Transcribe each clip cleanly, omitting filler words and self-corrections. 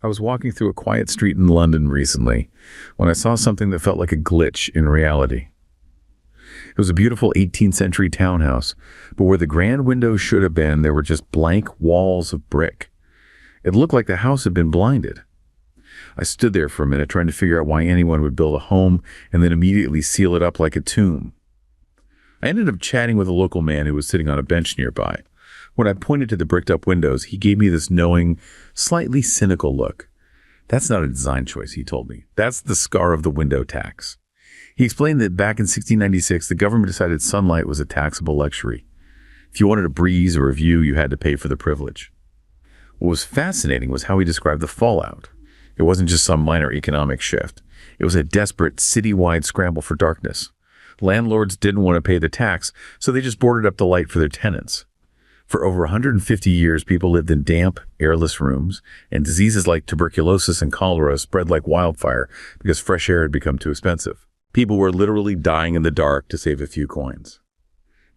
I was walking through a quiet street in London recently when I saw something that felt like a glitch in reality. It was a beautiful 18th century townhouse, but where the grand windows should have been, there were just blank walls of brick. It looked like the house had been blinded. I stood there for a minute trying to figure out why anyone would build a home and then immediately seal it up like a tomb. I ended up chatting with a local man who was sitting on a bench nearby. When I pointed to the bricked-up windows, he gave me this knowing, slightly cynical look. "That's not a design choice," he told me. "That's the scar of the window tax." He explained that back in 1696, the government decided sunlight was a taxable luxury. If you wanted a breeze or a view, you had to pay for the privilege. What was fascinating was how he described the fallout. It wasn't just some minor economic shift. It was a desperate, city-wide scramble for darkness. Landlords didn't want to pay the tax, so they just boarded up the light for their tenants. For over 150 years, people lived in damp, airless rooms, and diseases like tuberculosis and cholera spread like wildfire because fresh air had become too expensive. People were literally dying in the dark to save a few coins.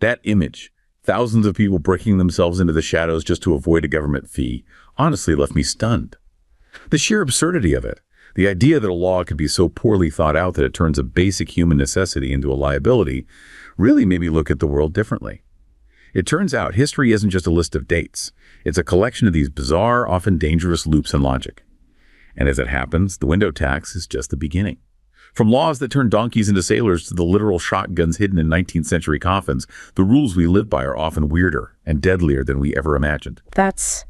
That image, thousands of people bricking themselves into the shadows just to avoid a government fee, honestly left me stunned. The sheer absurdity of it, the idea that a law could be so poorly thought out that it turns a basic human necessity into a liability, really made me look at the world differently. It turns out history isn't just a list of dates. It's a collection of these bizarre, often dangerous loops in logic. And as it happens, the window tax is just the beginning. From laws that turn donkeys into sailors to the literal shotguns hidden in 19th century coffins, the rules we live by are often weirder and deadlier than we ever imagined. That's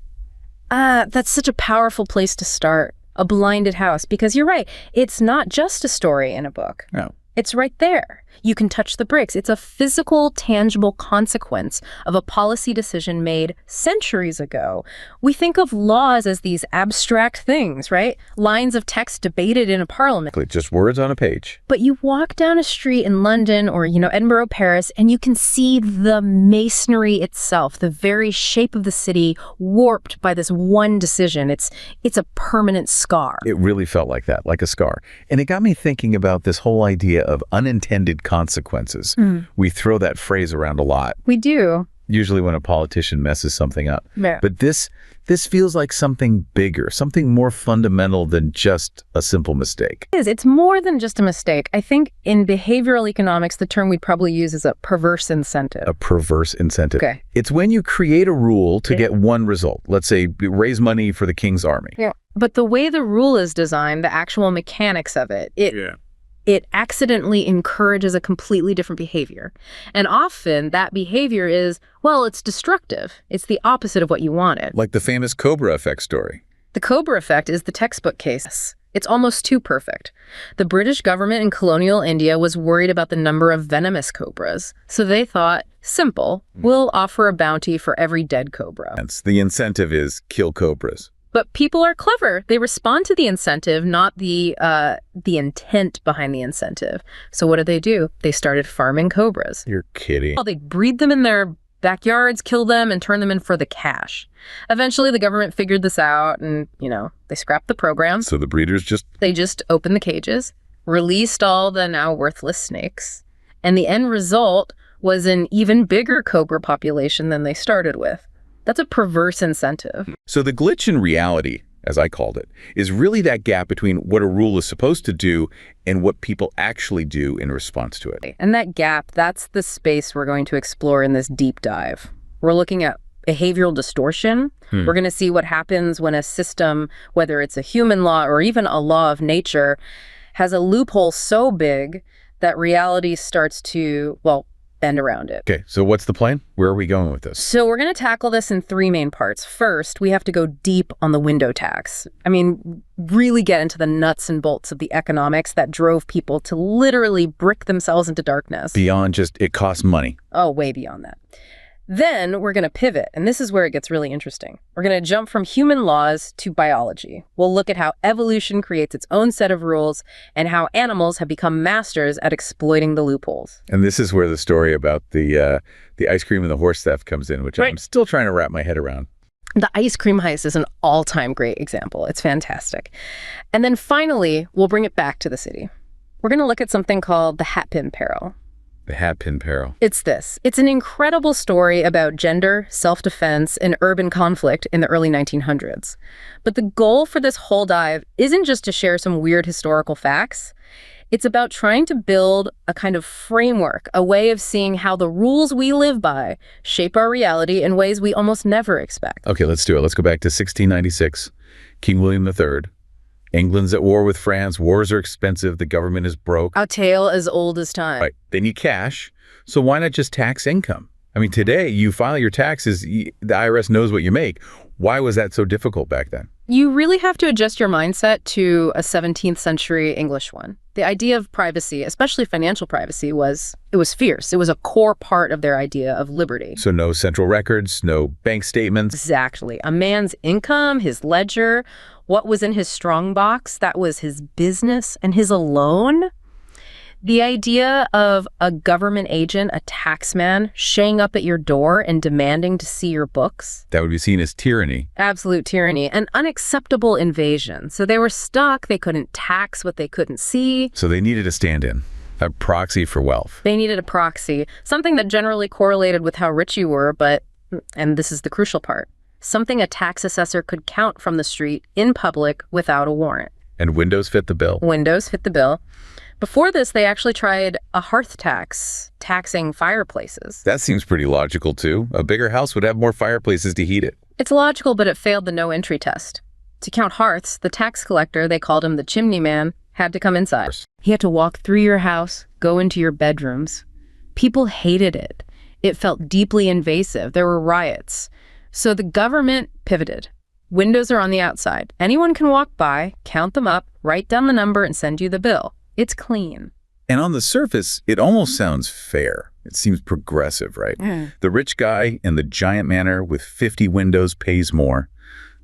such a powerful place to start, a blinded house, because you're right, it's not just a story in a book. No. It's right there. You can touch the bricks. It's a physical, tangible consequence of a policy decision made centuries ago. We think of laws as these abstract things, right? Lines of text debated in a parliament. Just words on a page. But you walk down a street in London or, Edinburgh, Paris, and you can see the masonry itself, the very shape of the city warped by this one decision. It's a permanent scar. It really felt like that, like a scar. And it got me thinking about this whole idea of unintended consequences. We throw that phrase around a lot. We do. Usually when a politician messes something up. Yeah. But this feels like something bigger, something more fundamental than just a simple mistake. It is. It's more than just a mistake. I think in behavioral economics, the term we'd probably use is a perverse incentive. A perverse incentive. Okay. It's when you create a rule to get one result. Let's say raise money for the king's army. Yeah. But the way the rule is designed, the actual mechanics of it, it accidentally encourages a completely different behavior. And often that behavior is, well, it's destructive. It's the opposite of what you wanted. Like the famous Cobra effect story. The Cobra effect is the textbook case. It's almost too perfect. The British government in colonial India was worried about the number of venomous cobras. So they thought, simple, we'll offer a bounty for every dead cobra. The incentive is kill cobras. But people are clever. They respond to the incentive, not the intent behind the incentive. So what do? They started farming cobras. You're kidding. Well, they breed them in their backyards, kill them, and turn them in for the cash. Eventually, the government figured this out and, they scrapped the program. So the breeders They just opened the cages, released all the now worthless snakes, and the end result was an even bigger cobra population than they started with. That's a perverse incentive. So the glitch in reality, as I called it, is really that gap between what a rule is supposed to do and what people actually do in response to it. And that gap, that's the space we're going to explore in this deep dive. We're looking at behavioral distortion. We're going to see what happens when a system, whether it's a human law or even a law of nature, has a loophole so big that reality starts to, bend around it. Okay, so what's the plan? Where are we going with this? So we're going to tackle this in three main parts. First, we have to go deep on the window tax. Really get into the nuts and bolts of the economics that drove people to literally brick themselves into darkness. Beyond just it costs money. Oh, way beyond that. Then we're going to pivot, and this is where it gets really interesting. We're going to jump from human laws to biology. We'll look at how evolution creates its own set of rules and how animals have become masters at exploiting the loopholes. And this is where the story about the ice cream and the horse theft comes in, which I'm still trying to wrap my head around. The ice cream heist is an all-time great example. It's fantastic. And then finally, we'll bring it back to the city. We're going to look at something called the hatpin peril. The hatpin peril. It's this. It's an incredible story about gender, self-defense, and urban conflict in the early 1900s. But the goal for this whole dive isn't just to share some weird historical facts. It's about trying to build a kind of framework, a way of seeing how the rules we live by shape our reality in ways we almost never expect. Okay, let's do it. Let's go back to 1696. King William III. England's at war with France. Wars are expensive. The government is broke. A tale as old as time. Right. They need cash. So why not just tax income? I mean, today you file your taxes. The IRS knows what you make. Why was that so difficult back then? You really have to adjust your mindset to a 17th century English one. The idea of privacy, especially financial privacy, was fierce. It was a core part of their idea of liberty. So no central records, no bank statements. Exactly. A man's income, his ledger, what was in his strongbox, that was his business and his alone. The idea of a government agent, a taxman, showing up at your door and demanding to see your books. That would be seen as tyranny. Absolute tyranny. An unacceptable invasion. So they were stuck. They couldn't tax what they couldn't see. So they needed a stand-in, a proxy for wealth. They needed a proxy, something that generally correlated with how rich you were, but, and this is the crucial part, something a tax assessor could count from the street in public without a warrant. And windows fit the bill. Windows fit the bill. Before this, they actually tried a hearth tax, taxing fireplaces. That seems pretty logical, too. A bigger house would have more fireplaces to heat it. It's logical, but it failed the no-entry test. To count hearths, the tax collector, they called him the chimney man, had to come inside. He had to walk through your house, go into your bedrooms. People hated it. It felt deeply invasive. There were riots. So the government pivoted. Windows are on the outside. Anyone can walk by, count them up, write down the number, and send you the bill. It's clean. And on the surface, it almost sounds fair. It seems progressive, right? The rich guy in the giant manor with 50 windows pays more.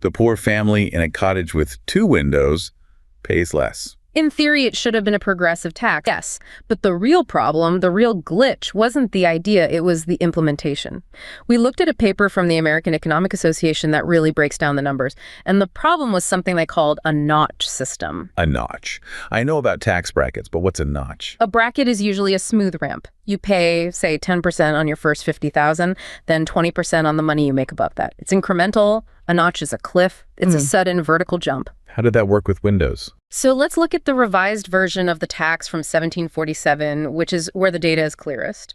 The poor family in a cottage with 2 windows pays less. In theory, it should have been a progressive tax, yes. But the real problem, the real glitch, wasn't the idea, it was the implementation. We looked at a paper from the American Economic Association that really breaks down the numbers. And the problem was something they called a notch system. A notch. I know about tax brackets, but what's a notch? A bracket is usually a smooth ramp. You pay, say, 10% on your first $50,000, then 20% on the money you make above that. It's incremental. A notch is a cliff. It's a sudden vertical jump. How did that work with windows? So let's look at the revised version of the tax from 1747, which is where the data is clearest.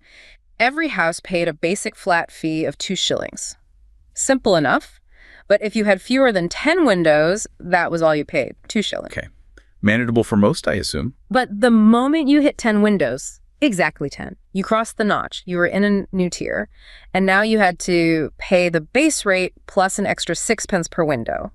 Every house paid a basic flat fee of 2 shillings. Simple enough. But if you had fewer than 10 windows, that was all you paid, 2 shillings. Okay. Manageable for most, I assume. But the moment you hit 10 windows, exactly 10, you crossed the notch. You were in a new tier. And now you had to pay the base rate plus an extra 6 pence per window.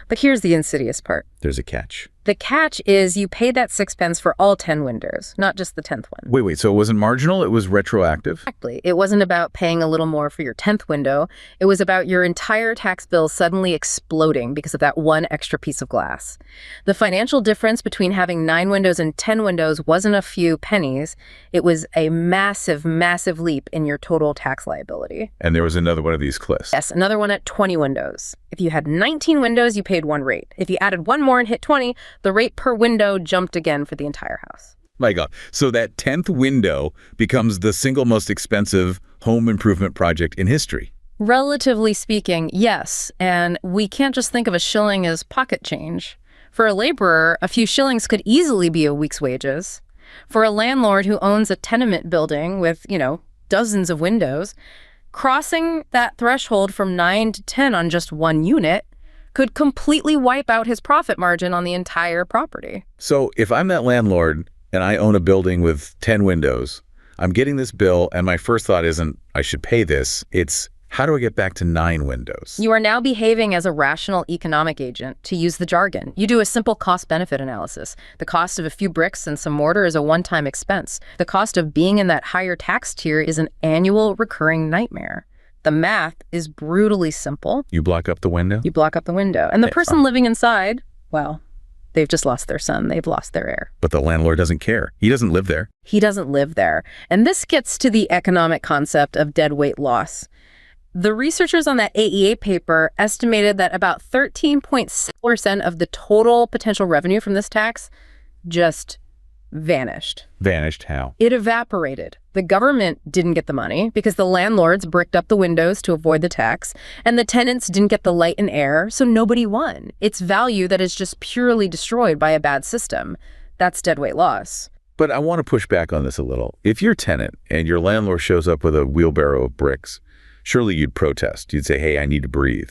But here's the insidious part. There's a catch. The catch is you paid that 6 pence for all 10 windows, not just the 10th one. Wait, so it wasn't marginal? It was retroactive? Exactly. It wasn't about paying a little more for your 10th window. It was about your entire tax bill suddenly exploding because of that one extra piece of glass. The financial difference between having 9 windows and 10 windows wasn't a few pennies. It was a massive, massive leap in your total tax liability. And there was another one of these cliffs. Yes, another one at 20 windows. If you had 19 windows, you paid one rate. If you added one more and hit 20, the rate per window jumped again for the entire house. My God. So that 10th window becomes the single most expensive home improvement project in history. Relatively speaking, yes. And we can't just think of a shilling as pocket change. For a laborer, a few shillings could easily be a week's wages. For a landlord who owns a tenement building with, dozens of windows, crossing that threshold from 9 to 10 on just one unit could completely wipe out his profit margin on the entire property. So if I'm that landlord and I own a building with 10 windows, I'm getting this bill and my first thought isn't, I should pay this. It's, how do I get back to 9 windows? You are now behaving as a rational economic agent, to use the jargon. You do a simple cost-benefit analysis. The cost of a few bricks and some mortar is a one-time expense. The cost of being in that higher tax tier is an annual recurring nightmare. The math is brutally simple. You block up the window? You block up the window. And the person living inside, well, they've just lost their son. They've lost their heir. But the landlord doesn't care. He doesn't live there. He doesn't live there. And this gets to the economic concept of deadweight loss. The researchers on that AEA paper estimated that about 13.6% of the total potential revenue from this tax just vanished. Vanished how? It evaporated. The government didn't get the money because the landlords bricked up the windows to avoid the tax, and the tenants didn't get the light and air, so nobody won. It's value that is just purely destroyed by a bad system. That's deadweight loss. But I want to push back on this a little. If you're a tenant and your landlord shows up with a wheelbarrow of bricks, surely you'd protest. You'd say, hey, I need to breathe.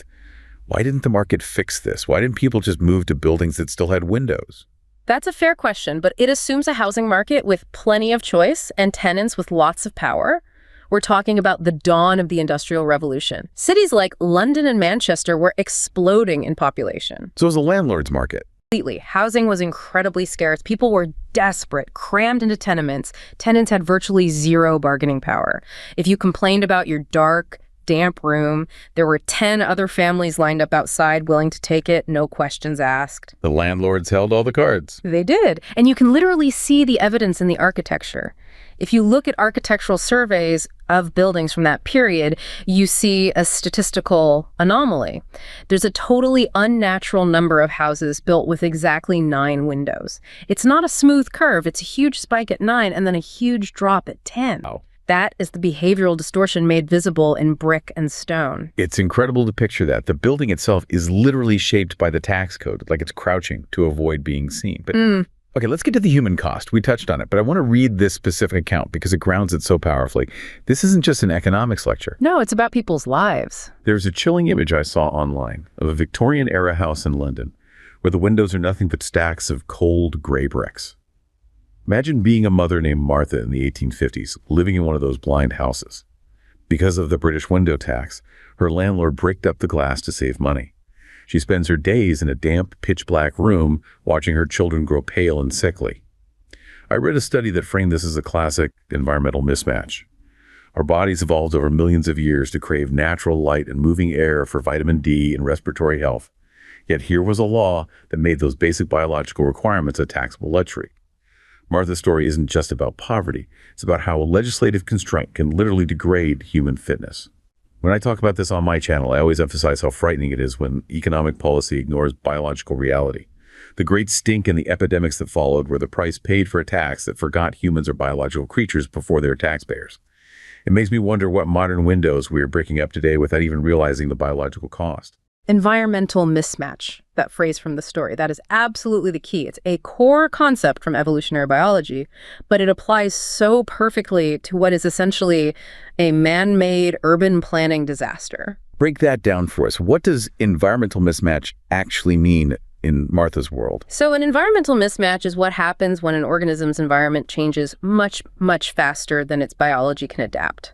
Why didn't the market fix this? Why didn't people just move to buildings that still had windows? That's a fair question, but it assumes a housing market with plenty of choice and tenants with lots of power. We're talking about the dawn of the Industrial Revolution. Cities like London and Manchester were exploding in population. So it was a landlord's market. Completely. Housing was incredibly scarce. People were desperate, crammed into tenements. Tenants had virtually zero bargaining power. If you complained about your dark, damp room, there were 10 other families lined up outside willing to take it, no questions asked. The landlords held all the cards. They did. And you can literally see the evidence in the architecture. If you look at architectural surveys of buildings from that period, you see a statistical anomaly. There's a totally unnatural number of houses built with exactly 9 windows. It's not a smooth curve. It's a huge spike at 9 and then a huge drop at 10. Wow. That is the behavioral distortion made visible in brick and stone. It's incredible to picture that. The building itself is literally shaped by the tax code, like it's crouching to avoid being seen. But okay, let's get to the human cost. We touched on it, but I want to read this specific account because it grounds it so powerfully. This isn't just an economics lecture. No, it's about people's lives. There's a chilling image I saw online of a Victorian-era house in London where the windows are nothing but stacks of cold gray bricks. Imagine being a mother named Martha in the 1850s, living in one of those blind houses. Because of the British window tax, her landlord bricked up the glass to save money. She spends her days in a damp, pitch-black room watching her children grow pale and sickly. I read a study that framed this as a classic environmental mismatch. Our bodies evolved over millions of years to crave natural light and moving air for vitamin D and respiratory health. Yet here was a law that made those basic biological requirements a taxable luxury. Martha's story isn't just about poverty. It's about how a legislative constraint can literally degrade human fitness. When I talk about this on my channel, I always emphasize how frightening it is when economic policy ignores biological reality. The great stink and the epidemics that followed were the price paid for a tax that forgot humans are biological creatures before they were taxpayers. It makes me wonder what modern windows we are breaking up today without even realizing the biological cost. Environmental mismatch, that phrase from the story, that is absolutely the key. It's a core concept from evolutionary biology, but it applies so perfectly to what is essentially a man-made urban planning disaster. Break that down for us. What does environmental mismatch actually mean in Martha's world? So an environmental mismatch is what happens when an organism's environment changes much, much faster than its biology can adapt.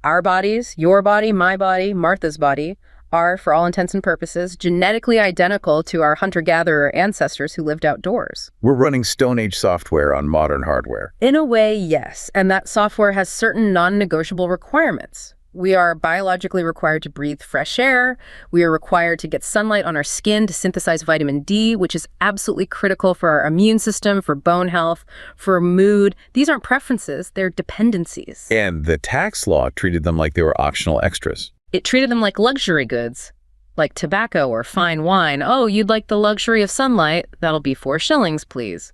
Our bodies, your body, my body, Martha's body, are, for all intents and purposes, genetically identical to our hunter-gatherer ancestors who lived outdoors. We're running Stone Age software on modern hardware. In a way, yes, and that software has certain non-negotiable requirements. We are biologically required to breathe fresh air. We are required to get sunlight on our skin to synthesize vitamin D, which is absolutely critical for our immune system, for bone health, for mood. These aren't preferences, they're dependencies. And the tax law treated them like they were optional extras. It treated them like luxury goods, like tobacco or fine wine. Oh, you'd like the luxury of sunlight? That'll be 4 shillings, please.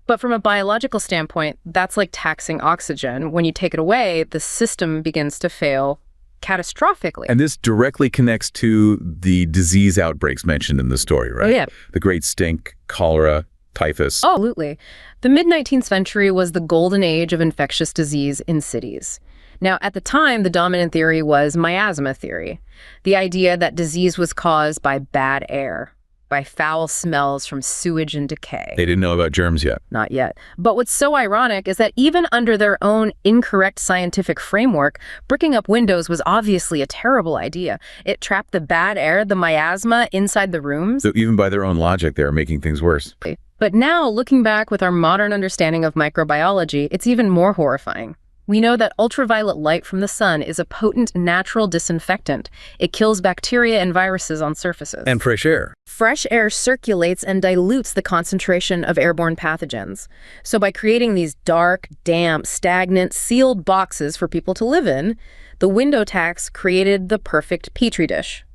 But from a biological standpoint, that's like taxing oxygen. When you take it away, the system begins to fail catastrophically. And this directly connects to the disease outbreaks mentioned in the story, right? Oh, yeah. The Great Stink, cholera, typhus. Oh, absolutely. The mid-19th century was the golden age of infectious disease in cities. Now, at the time, the dominant theory was miasma theory, the idea that disease was caused by bad air, by foul smells from sewage and decay. They didn't know about germs yet. Not yet. But what's so ironic is that even under their own incorrect scientific framework, bricking up windows was obviously a terrible idea. It trapped the bad air, the miasma, inside the rooms. So even by their own logic, they were making things worse. But now, looking back with our modern understanding of microbiology, it's even more horrifying. We know that ultraviolet light from the sun is a potent natural disinfectant. It kills bacteria and viruses on surfaces. And fresh air. Fresh air circulates and dilutes the concentration of airborne pathogens. So by creating these dark, damp, stagnant, sealed boxes for people to live in, the window tax created the perfect petri dish.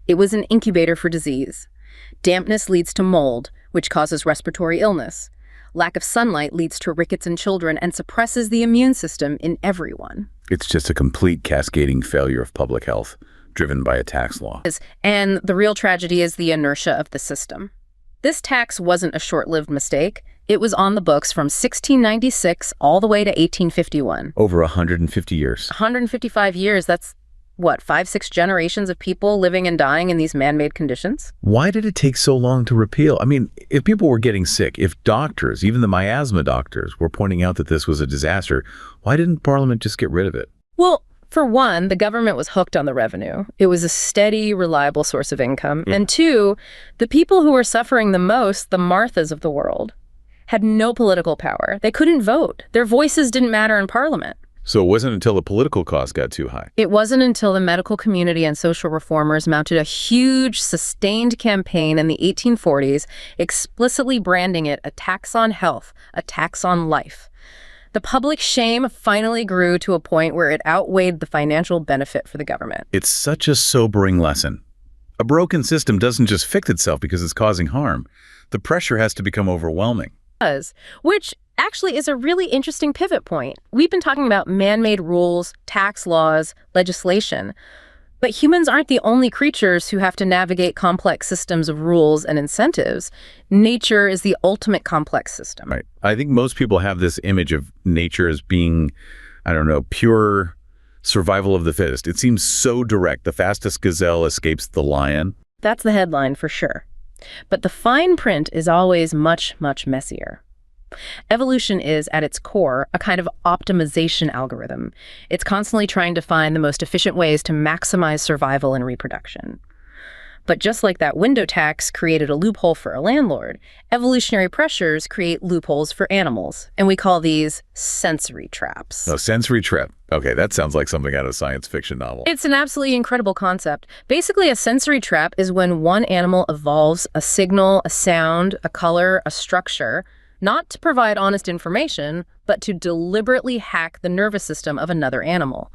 It was an incubator for disease. Dampness leads to mold, which causes respiratory illness. Lack of sunlight leads to rickets in children and suppresses the immune system in everyone. It's just a complete cascading failure of public health, driven by a tax law. And the real tragedy is the inertia of the system. This tax wasn't a short-lived mistake. It was on the books from 1696 all the way to 1851. Over 150 years. 155 years, that's what, 5-6 generations of people living and dying in these man-made conditions? Why did it take so long to repeal? I mean, if people were getting sick, if doctors, even the miasma doctors, were pointing out that this was a disaster, why didn't Parliament just get rid of it? Well, for one, the government was hooked on the revenue. It was a steady, reliable source of income. And two, the people who were suffering the most, the Marthas of the world, had no political power. They couldn't vote. Their voices didn't matter in Parliament. So it wasn't until the political cost got too high. It wasn't until the medical community and social reformers mounted a huge, sustained campaign in the 1840s, explicitly branding it a tax on health, a tax on life. The public shame finally grew to a point where it outweighed the financial benefit for the government. It's such a sobering lesson. A broken system doesn't just fix itself because it's causing harm. The pressure has to become overwhelming. Which actually is a really interesting pivot point. We've been talking about man-made rules, tax laws, legislation, but humans aren't the only creatures who have to navigate complex systems of rules and incentives. Nature is the ultimate complex system. Right. I think most people have this image of nature as being, I don't know, pure survival of the fittest. It seems so direct. The fastest gazelle escapes the lion. That's the headline for sure. But the fine print is always much, much messier. Evolution is, at its core, a kind of optimization algorithm. It's constantly trying to find the most efficient ways to maximize survival and reproduction. But just like that window tax created a loophole for a landlord, evolutionary pressures create loopholes for animals, and we call these sensory traps. No, sensory trap. Okay, that sounds like something out of a science fiction novel. It's an absolutely incredible concept. Basically, a sensory trap is when one animal evolves a signal, a sound, a color, a structure, not to provide honest information, but to deliberately hack the nervous system of another animal.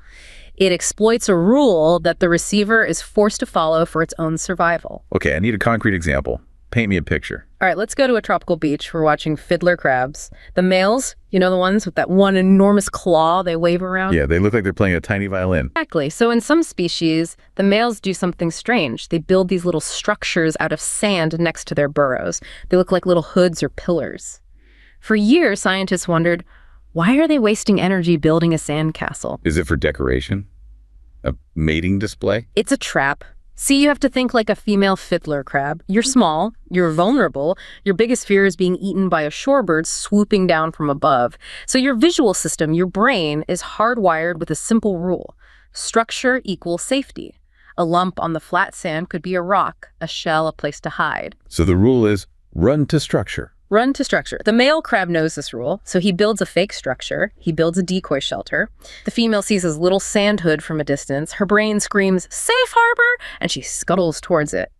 It exploits a rule that the receiver is forced to follow for its own survival. Okay, I need a concrete example. Paint me a picture. All right, let's go to a tropical beach. We're watching fiddler crabs. The males, you know, the ones with that one enormous claw they wave around? Yeah, they look like they're playing a tiny violin. Exactly. So in some species, the males do something strange. They build these little structures out of sand next to their burrows. They look like little hoods or pillars. For years, scientists wondered, why are they wasting energy building a sandcastle? Is it for decoration? A mating display? It's a trap. See, you have to think like a female fiddler crab. You're small, you're vulnerable, your biggest fear is being eaten by a shorebird swooping down from above. So your visual system, your brain, is hardwired with a simple rule. Structure equals safety. A lump on the flat sand could be a rock, a shell, a place to hide. So the rule is run to structure. Run to structure. The male crab knows this rule, so he builds a fake structure. He builds a decoy shelter. The female sees his little sand hood from a distance. Her brain screams, "Safe harbor!" and she scuttles towards it.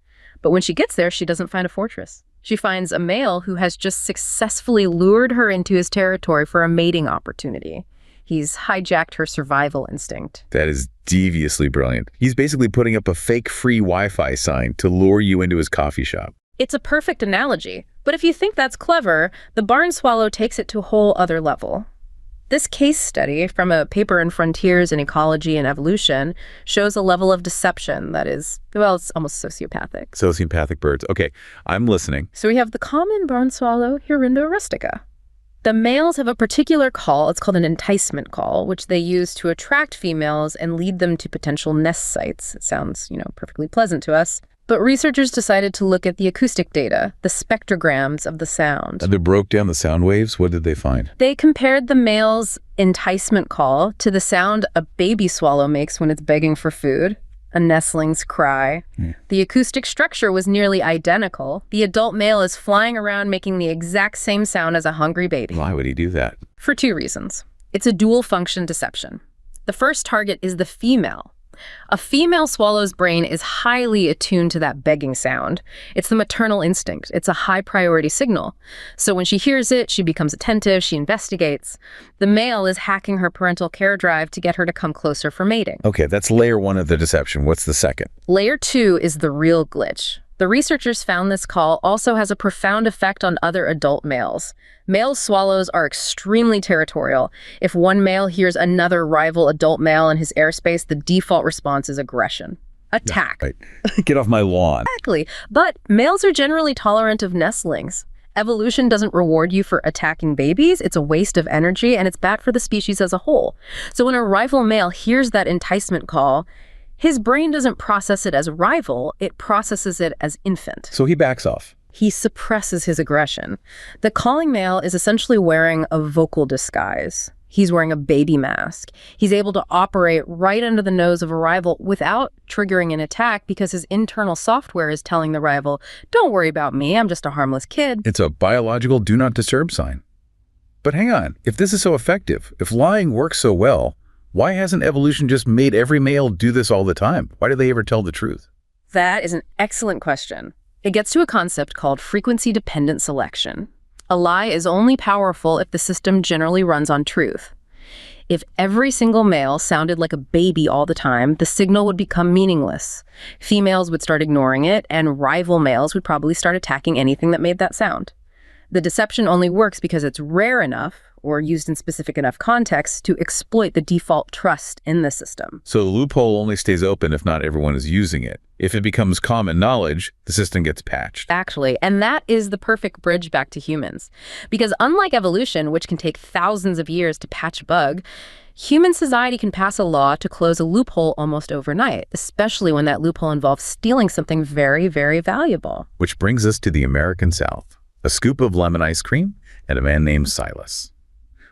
But when she gets there, she doesn't find a fortress. She finds a male who has just successfully lured her into his territory for a mating opportunity. He's hijacked her survival instinct. That is deviously brilliant. He's basically putting up a fake free Wi-Fi sign to lure you into his coffee shop. It's a perfect analogy, but if you think that's clever, the barn swallow takes it to a whole other level. This case study from a paper in Frontiers in Ecology and Evolution shows a level of deception that is, well, it's almost sociopathic. Sociopathic birds. Okay, I'm listening. So we have the common barn swallow, Hirundo rustica. The males have a particular call, it's called an enticement call, which they use to attract females and lead them to potential nest sites. It sounds, perfectly pleasant to us. But researchers decided to look at the acoustic data, the spectrograms of the sound. And they broke down the sound waves. What did they find? They compared the male's enticement call to the sound a baby swallow makes when it's begging for food, a nestling's cry. The acoustic structure was nearly identical. The adult male is flying around making the exact same sound as a hungry baby. Why would he do that? For two reasons. It's a dual-function deception. The first target is the female. A female swallow's brain is highly attuned to that begging sound. It's the maternal instinct. It's a high-priority signal. So when she hears it, she becomes attentive, she investigates. The male is hacking her parental care drive to get her to come closer for mating. Okay, that's layer one of the deception. What's the second? Layer two is the real glitch. The researchers found this call also has a profound effect on other adult males. Male swallows are extremely territorial. If one male hears another rival adult male in his airspace, the default response is aggression. Attack. Right. Get off my lawn. Exactly. But males are generally tolerant of nestlings. Evolution doesn't reward you for attacking babies. It's a waste of energy, and it's bad for the species as a whole. So when a rival male hears that enticement call, his brain doesn't process it as rival, it processes it as infant. So he backs off. He suppresses his aggression. The calling male is essentially wearing a vocal disguise. He's wearing a baby mask. He's able to operate right under the nose of a rival without triggering an attack because his internal software is telling the rival, don't worry about me, I'm just a harmless kid. It's a biological do not disturb sign. But hang on, if this is so effective, if lying works so well, why hasn't evolution just made every male do this all the time? Why do they ever tell the truth? That is an excellent question. It gets to a concept called frequency-dependent selection. A lie is only powerful if the system generally runs on truth. If every single male sounded like a baby all the time, the signal would become meaningless. Females would start ignoring it, and rival males would probably start attacking anything that made that sound. The deception only works because it's rare enough, or used in specific enough contexts, to exploit the default trust in the system. So the loophole only stays open if not everyone is using it. If it becomes common knowledge, the system gets patched. Actually, and that is the perfect bridge back to humans. Because unlike evolution, which can take thousands of years to patch a bug, human society can pass a law to close a loophole almost overnight, especially when that loophole involves stealing something very, very valuable. Which brings us to the American South. A scoop of lemon ice cream and a man named Silas.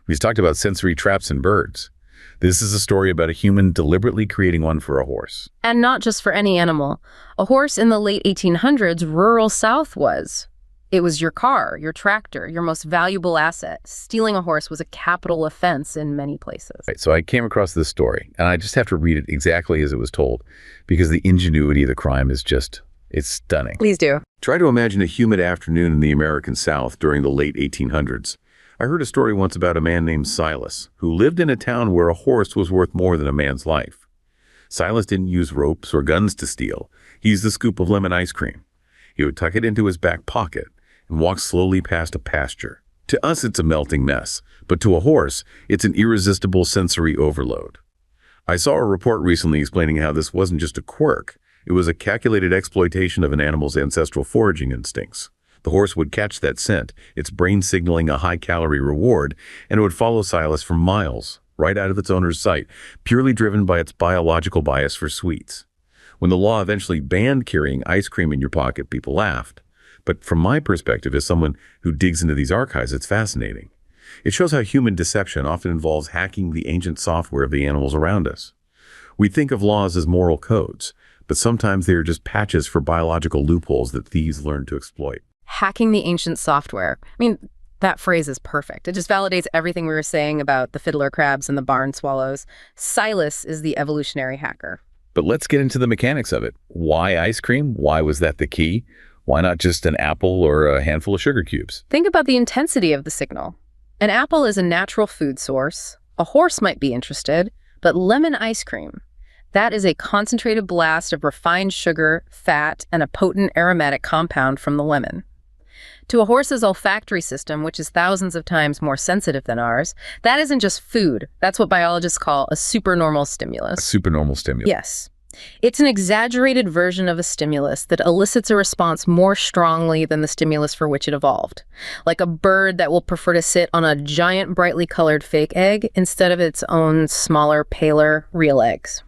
We've talked about sensory traps in birds. This is a story about a human deliberately creating one for a horse. And not just for any animal. A horse in the late 1800s, rural South was. It was your car, your tractor, your most valuable asset. Stealing a horse was a capital offense in many places. Right, so I came across this story, and I just have to read it exactly as it was told, because the ingenuity of the crime is just, it's stunning. Please do. Try to imagine a humid afternoon in the American South during the late 1800s. I heard a story once about a man named Silas, who lived in a town where a horse was worth more than a man's life. Silas didn't use ropes or guns to steal. He used a scoop of lemon ice cream. He would tuck it into his back pocket and walk slowly past a pasture. To us, it's a melting mess, but to a horse, it's an irresistible sensory overload. I saw a report recently explaining how this wasn't just a quirk. It was a calculated exploitation of an animal's ancestral foraging instincts. The horse would catch that scent, its brain signaling a high-calorie reward, and it would follow Silas for miles, right out of its owner's sight, purely driven by its biological bias for sweets. When the law eventually banned carrying ice cream in your pocket, people laughed. But from my perspective, as someone who digs into these archives, it's fascinating. It shows how human deception often involves hacking the ancient software of the animals around us. We think of laws as moral codes, but sometimes they are just patches for biological loopholes that thieves learn to exploit. Hacking the ancient software. I mean, that phrase is perfect. It just validates everything we were saying about the fiddler crabs and the barn swallows. Silas is the evolutionary hacker. But let's get into the mechanics of it. Why ice cream? Why was that the key? Why not just an apple or a handful of sugar cubes? Think about the intensity of the signal. An apple is a natural food source. A horse might be interested, but lemon ice cream, that is a concentrated blast of refined sugar, fat, and a potent aromatic compound from the lemon. To a horse's olfactory system, which is thousands of times more sensitive than ours, that isn't just food. That's what biologists call a supernormal stimulus. A supernormal stimulus. Yes. It's an exaggerated version of a stimulus that elicits a response more strongly than the stimulus for which it evolved. Like a bird that will prefer to sit on a giant, brightly colored fake egg instead of its own smaller, paler, real eggs.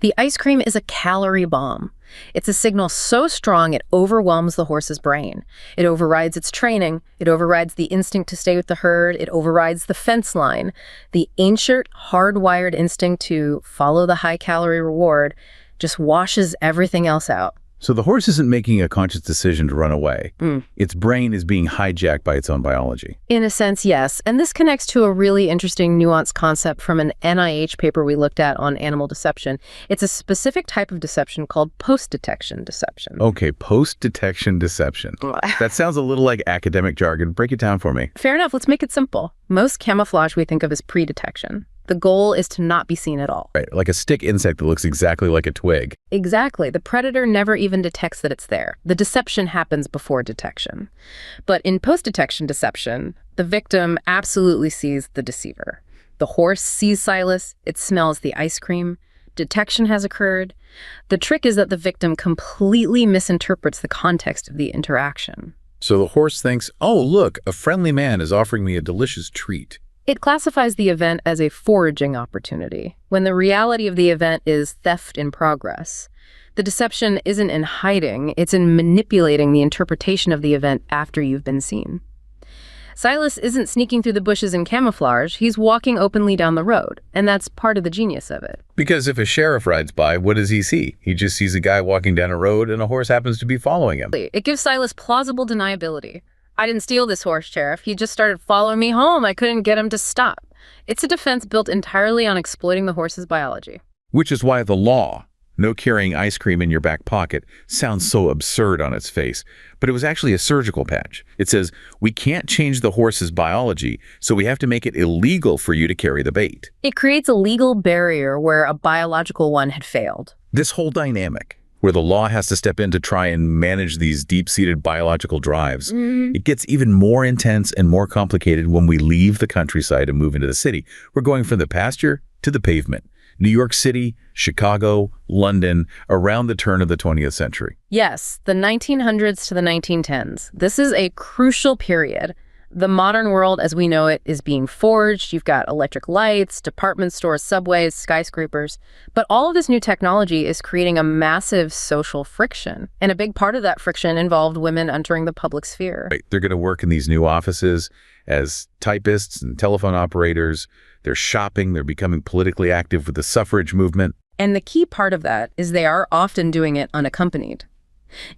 The ice cream is a calorie bomb. It's a signal so strong it overwhelms the horse's brain. It overrides its training. It overrides the instinct to stay with the herd. It overrides the fence line. The ancient, hardwired instinct to follow the high-calorie reward just washes everything else out. So the horse isn't making a conscious decision to run away. Its brain is being hijacked by its own biology. In a sense, yes. And this connects to a really interesting nuanced concept from an NIH paper we looked at on animal deception. It's a specific type of deception called post-detection deception. Okay, post-detection deception. That sounds a little like academic jargon. Break it down for me. Fair enough. Let's make it simple. Most camouflage we think of as pre-detection. The goal is to not be seen at all. Right, like a stick insect that looks exactly like a twig. Exactly. The predator never even detects that it's there. The deception happens before detection. But in post-detection deception, the victim absolutely sees the deceiver. The horse sees Silas. It smells the ice cream. Detection has occurred. The trick is that the victim completely misinterprets the context of the interaction. So the horse thinks, oh, look, a friendly man is offering me a delicious treat. It classifies the event as a foraging opportunity, when the reality of the event is theft in progress. The deception isn't in hiding, it's in manipulating the interpretation of the event after you've been seen. Silas isn't sneaking through the bushes in camouflage, he's walking openly down the road, and that's part of the genius of it. Because if a sheriff rides by, what does he see? He just sees a guy walking down a road and a horse happens to be following him. It gives Silas plausible deniability. I didn't steal this horse, Sheriff. He just started following me home. I couldn't get him to stop. It's a defense built entirely on exploiting the horse's biology. Which is why the law, no carrying ice cream in your back pocket, sounds so absurd on its face. But it was actually a surgical patch. It says, we can't change the horse's biology, so we have to make it illegal for you to carry the bait. It creates a legal barrier where a biological one had failed. This whole dynamic, where the law has to step in to try and manage these deep-seated biological drives, it gets even more intense and more complicated when we leave the countryside and move into the city. We're going from the pasture to the pavement. New York City, Chicago, London, around the turn of the 20th century. Yes, the 1900s to the 1910s. This is a crucial period. The modern world as we know it is being forged. You've got electric lights, department stores, subways, skyscrapers. But all of this new technology is creating a massive social friction. And a big part of that friction involved women entering the public sphere. Right. They're going to work in these new offices as typists and telephone operators. They're shopping. They're becoming politically active with the suffrage movement. And the key part of that is they are often doing it unaccompanied.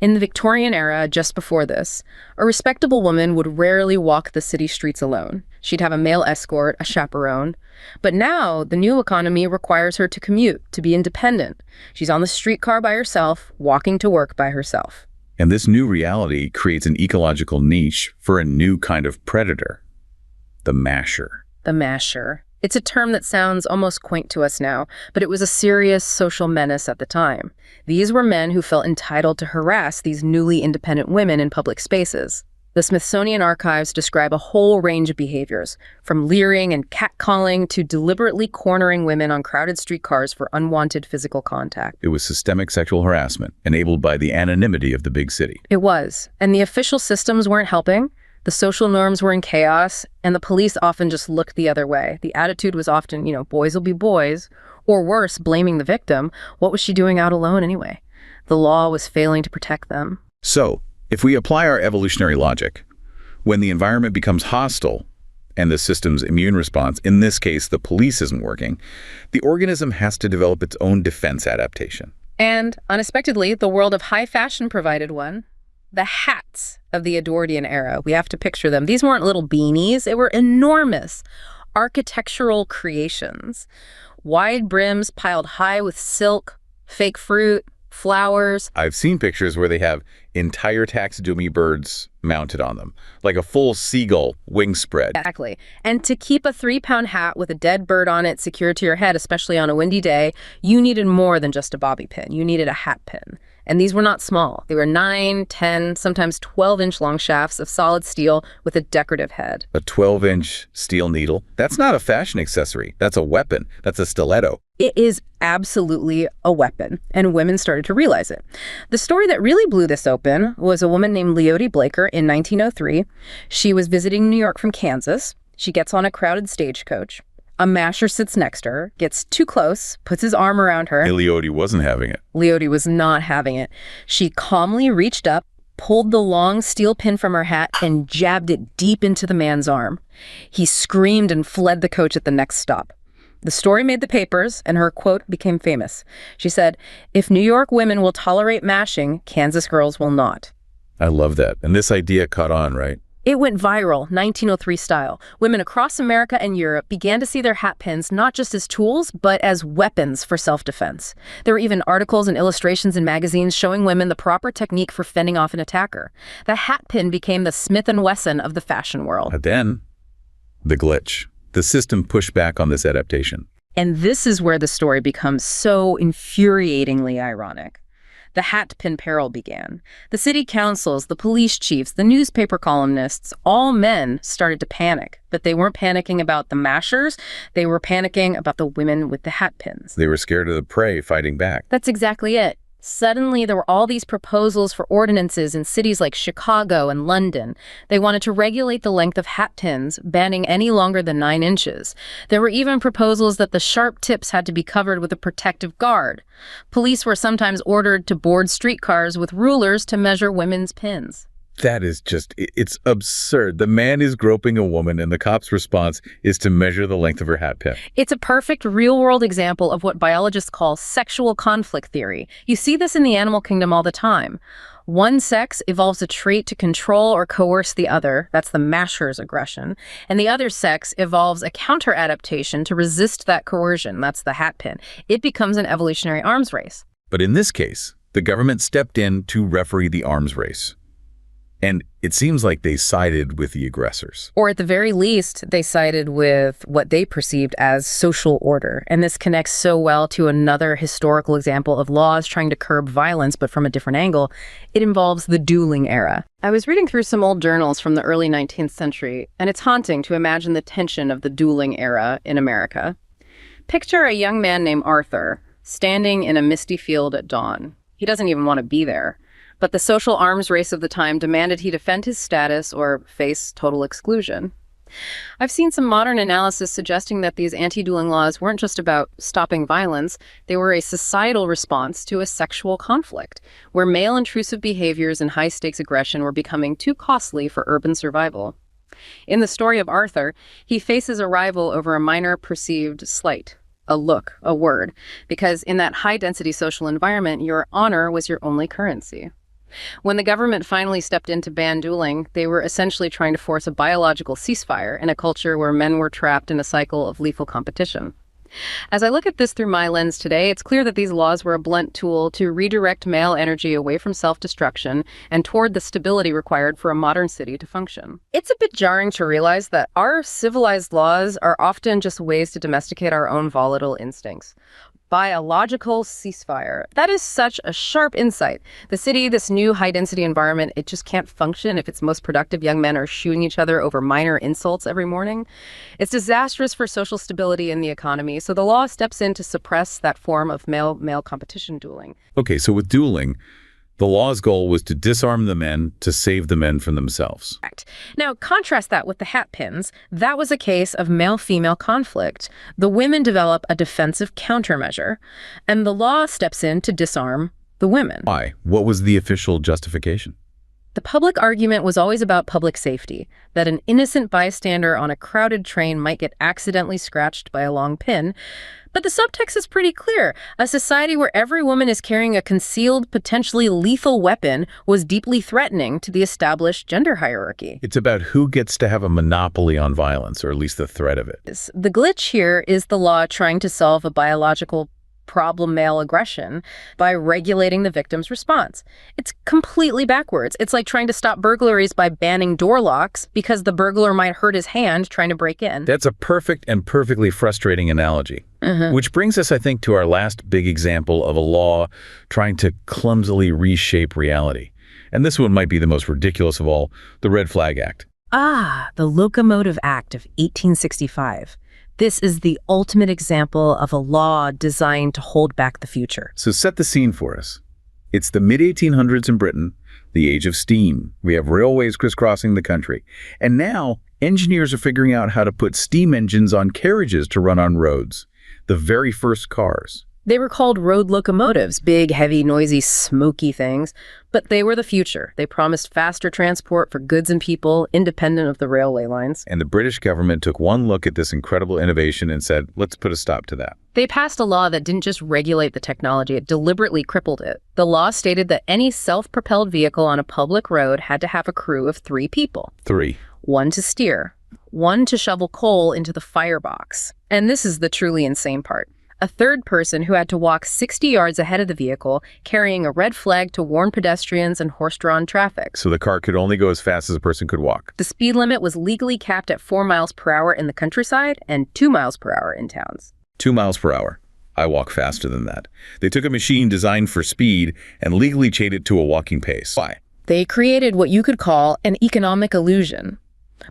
In the Victorian era, just before this, a respectable woman would rarely walk the city streets alone. She'd have a male escort, a chaperone. But now, the new economy requires her to commute, to be independent. She's on the streetcar by herself, walking to work by herself. And this new reality creates an ecological niche for a new kind of predator, the masher. The masher. It's a term that sounds almost quaint to us now, but it was a serious social menace at the time. These were men who felt entitled to harass these newly independent women in public spaces. The Smithsonian archives describe a whole range of behaviors, from leering and catcalling to deliberately cornering women on crowded streetcars for unwanted physical contact. It was systemic sexual harassment, enabled by the anonymity of the big city. It was, and the official systems weren't helping. The social norms were in chaos, and the police often just looked the other way. The attitude was often, boys will be boys, or worse, blaming the victim. What was she doing out alone anyway? The law was failing to protect them. So, if we apply our evolutionary logic, when the environment becomes hostile and the system's immune response, in this case the police, isn't working, the organism has to develop its own defense adaptation. And, unexpectedly, the world of high fashion provided one. The hats of the Edwardian era. We have to picture them. These weren't little beanies. They were enormous architectural creations. Wide brims piled high with silk, fake fruit, flowers. I've seen pictures where they have entire taxidermy birds mounted on them, like a full seagull wing spread. Exactly. And to keep a 3-pound hat with a dead bird on it secured to your head, especially on a windy day, you needed more than just a bobby pin. You needed a hat pin. And these were not small. They were 9, 10, sometimes 12-inch long shafts of solid steel with a decorative head. A 12-inch steel needle? That's not a fashion accessory. That's a weapon. That's a stiletto. It is absolutely a weapon, and women started to realize it. The story that really blew this open was a woman named Leotie Blaker in 1903. She was visiting New York from Kansas. She gets on a crowded stagecoach. A masher sits next to her, gets too close, puts his arm around her. And Leotie wasn't having it. Leotie was not having it. She calmly reached up, pulled the long steel pin from her hat, and jabbed it deep into the man's arm. He screamed and fled the coach at the next stop. The story made the papers, and her quote became famous. She said, "If New York women will tolerate mashing, Kansas girls will not." I love that. And this idea caught on, right? It went viral, 1903 style. Women across America and Europe began to see their hat pins not just as tools, but as weapons for self-defense. There were even articles and illustrations in magazines showing women the proper technique for fending off an attacker. The hat pin became the Smith & Wesson of the fashion world. And then, the glitch. the system pushed back on this adaptation. And this is where the story becomes so infuriatingly ironic. The hat pin peril began. The city councils, the police chiefs, the newspaper columnists, all men started to panic. But they weren't panicking about the mashers. They were panicking about the women with the hat pins. They were scared of the prey fighting back. That's exactly it. Suddenly, there were all these proposals for ordinances in cities like Chicago and London. They wanted to regulate the length of hat pins, banning any longer than 9 inches. There were even proposals that the sharp tips had to be covered with a protective guard. Police were sometimes ordered to board streetcars with rulers to measure women's pins. That is just, it's absurd. The man is groping a woman and the cop's response is to measure the length of her hat pin. It's a perfect real-world example of what biologists call sexual conflict theory. You see this in the animal kingdom all the time. One sex evolves a trait to control or coerce the other, that's the masher's aggression, and the other sex evolves a counter-adaptation to resist that coercion, that's the hat pin. It becomes an evolutionary arms race. But in this case, the government stepped in to referee the arms race. And it seems like they sided with the aggressors. Or at the very least, they sided with what they perceived as social order. And this connects so well to another historical example of laws trying to curb violence, but from a different angle. It involves the dueling era. I was reading through some old journals from the early 19th century, and it's haunting to imagine the tension of the dueling era in America. Picture a young man named Arthur standing in a misty field at dawn. He doesn't even want to be there. But the social arms race of the time demanded he defend his status or face total exclusion. I've seen some modern analysis suggesting that these anti-dueling laws weren't just about stopping violence, they were a societal response to a sexual conflict, where male intrusive behaviors and high-stakes aggression were becoming too costly for urban survival. In the story of Arthur, he faces a rival over a minor perceived slight, a look, a word, because in that high-density social environment, your honor was your only currency. When the government finally stepped in to ban dueling, they were essentially trying to force a biological ceasefire in a culture where men were trapped in a cycle of lethal competition. As I look at this through my lens today, it's clear that these laws were a blunt tool to redirect male energy away from self-destruction and toward the stability required for a modern city to function. It's a bit jarring to realize that our civilized laws are often just ways to domesticate our own volatile instincts. Biological ceasefire. That is such a sharp insight. The city, this new high-density environment, it just can't function if its most productive young men are shooting each other over minor insults every morning. It's disastrous for social stability in the economy, so the law steps in to suppress that form of male-male competition dueling. Okay, so with dueling, the law's goal was to disarm the men to save the men from themselves. Now, contrast that with the hat pins. That was a case of male-female conflict. The women develop a defensive countermeasure, and the law steps in to disarm the women. Why? What was the official justification? The public argument was always about public safety, that an innocent bystander on a crowded train might get accidentally scratched by a long pin. But the subtext is pretty clear. A society where every woman is carrying a concealed, potentially lethal weapon was deeply threatening to the established gender hierarchy. It's about who gets to have a monopoly on violence, or at least the threat of it. The glitch here is the law trying to solve a biological problem male aggression by regulating the victim's response. It's completely backwards. It's like trying to stop burglaries by banning door locks because the burglar might hurt his hand trying to break in. That's a perfect and perfectly frustrating analogy. Which brings us, I think, to our last big example of a law trying to clumsily reshape reality. And this one might be the most ridiculous of all, the Red Flag Act. Ah, the Locomotive Act of 1865. This is the ultimate example of a law designed to hold back the future. So set the scene for us. It's the mid-1800s in Britain, the age of steam. We have railways crisscrossing the country. And now, engineers are figuring out how to put steam engines on carriages to run on roads. The very first cars. They were called road locomotives, big, heavy, noisy, smoky things, but they were the future. They promised faster transport for goods and people, independent of the railway lines. And the British government took one look at this incredible innovation and said, let's put a stop to that. They passed a law that didn't just regulate the technology, it deliberately crippled it. The law stated that any self-propelled vehicle on a public road had to have a crew of 3 people. 3. 1 to steer, 1 to shovel coal into the firebox. And this is the truly insane part. A third person who had to walk 60 yards ahead of the vehicle, carrying a red flag to warn pedestrians and horse-drawn traffic. So the car could only go as fast as a person could walk. The speed limit was legally capped at 4 miles per hour in the countryside and 2 miles per hour in towns. 2 miles per hour. I walk faster than that. They took a machine designed for speed and legally chained it to a walking pace. Why? They created what you could call an economic illusion.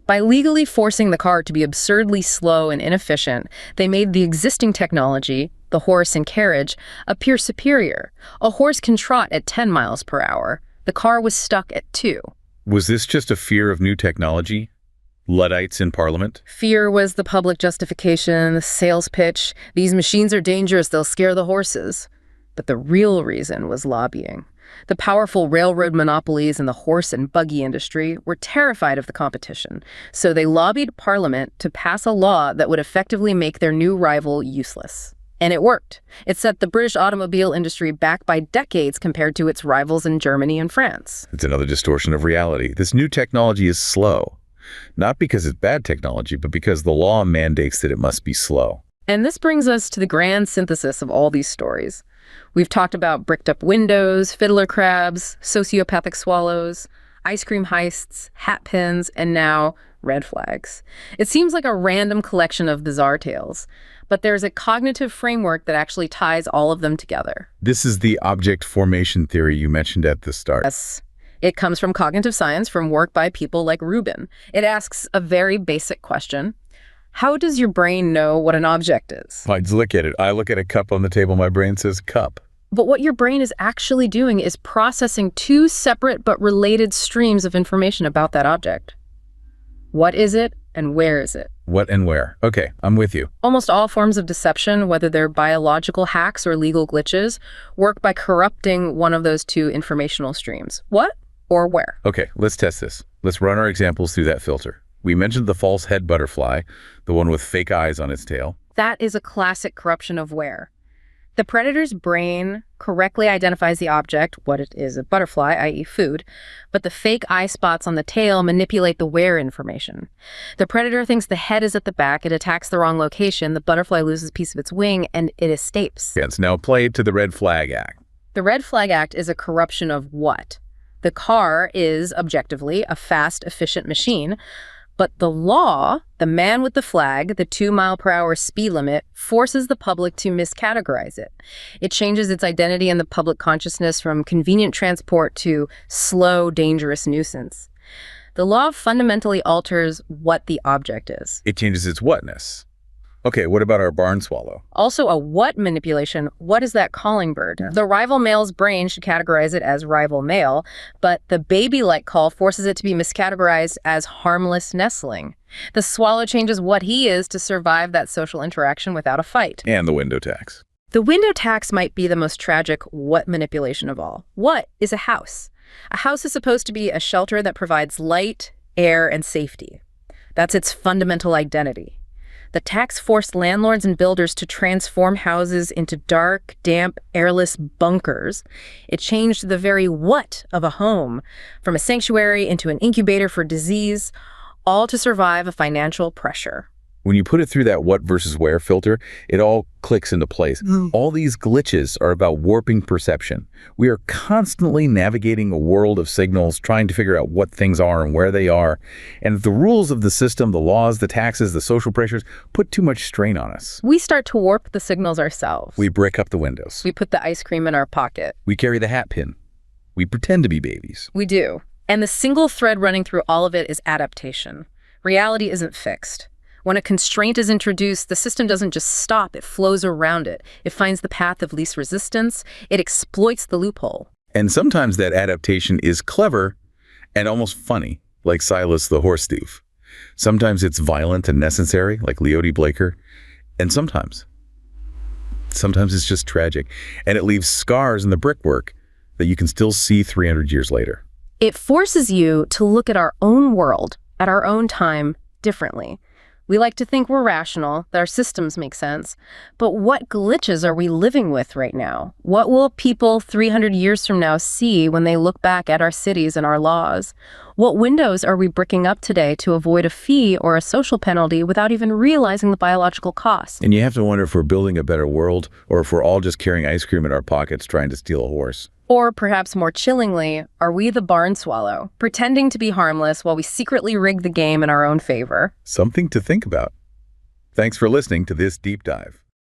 By legally forcing the car to be absurdly slow and inefficient, they made the existing technology, the horse and carriage, appear superior. A horse can trot at 10 miles per hour. The car was stuck at 2. Was this just a fear of new technology? Luddites in Parliament? Fear was the public justification, the sales pitch. These machines are dangerous, they'll scare the horses. But the real reason was lobbying. The powerful railroad monopolies and the horse and buggy industry were terrified of the competition, so they lobbied Parliament to pass a law that would effectively make their new rival useless. And it worked. It set the British automobile industry back by decades compared to its rivals in Germany and France. It's another distortion of reality. This new technology is slow. Not because it's bad technology, but because the law mandates that it must be slow. And this brings us to the grand synthesis of all these stories. We've talked about bricked-up windows, fiddler crabs, sociopathic swallows, ice cream heists, hat pins, and now red flags. It seems like a random collection of bizarre tales, but there's a cognitive framework that actually ties all of them together. This is the object formation theory you mentioned at the start. Yes. It comes from cognitive science, from work by people like Rubin. It asks a very basic question. How does your brain know what an object is? I look at it. I look at a cup on the table. My brain says cup. But what your brain is actually doing is processing two separate but related streams of information about that object. What is it and where is it? What and where? Okay, I'm with you. Almost all forms of deception, whether they're biological hacks or legal glitches, work by corrupting one of those two informational streams. What or where? Okay, let's test this. Let's run our examples through that filter. We mentioned the false head butterfly, the one with fake eyes on its tail. That is a classic corruption of where. The predator's brain correctly identifies the object, what it is, a butterfly, i.e. food, but the fake eye spots on the tail manipulate the where information. The predator thinks the head is at the back, it attacks the wrong location, the butterfly loses a piece of its wing, and it escapes. Yes, now play to the red flag act. The red flag act is a corruption of what? The car is, objectively, a fast, efficient machine, but the law, the man with the flag, the 2 mile per hour speed limit, forces the public to miscategorize it. It changes its identity in the public consciousness from convenient transport to slow, dangerous nuisance. The law fundamentally alters what the object is. It changes its whatness. Okay, what about our barn swallow? Also a what manipulation. What is that calling bird? The rival male's brain should categorize it as rival male, but the baby-like call forces it to be miscategorized as harmless nestling. The swallow changes what he is to survive that social interaction without a fight. And the window tax. The window tax might be the most tragic what manipulation of all. What is a house? A house is supposed to be a shelter that provides light, air, and safety. That's its fundamental identity. The tax forced landlords and builders to transform houses into dark, damp, airless bunkers. It changed the very what of a home, from a sanctuary into an incubator for disease, all to survive a financial pressure. When you put it through that what versus where filter, it all clicks into place. All these glitches are about warping perception. We are constantly navigating a world of signals, trying to figure out what things are and where they are. And if the rules of the system, the laws, the taxes, the social pressures put too much strain on us, We start to warp the signals ourselves. we brick up the windows. We put the ice cream in our pocket. We carry the hat pin. We pretend to be babies. We do. And the single thread running through all of it is adaptation. Reality isn't fixed. When a constraint is introduced, the system doesn't just stop, it flows around it. It finds the path of least resistance. It exploits the loophole. And sometimes that adaptation is clever and almost funny, like Silas the horse thief. Sometimes it's violent and necessary, like Leody Blaker. And sometimes it's just tragic. And it leaves scars in the brickwork that you can still see 300 years later. It forces you to look at our own world, at our own time, differently. We like to think we're rational, that our systems make sense, but what glitches are we living with right now? What will people 300 years from now see when they look back at our cities and our laws? What windows are we bricking up today to avoid a fee or a social penalty without even realizing the biological cost? And you have to wonder if we're building a better world or if we're all just carrying ice cream in our pockets trying to steal a horse. Or perhaps more chillingly, are we the barn swallow, pretending to be harmless while we secretly rig the game in our own favor? Something to think about. Thanks for listening to this deep dive.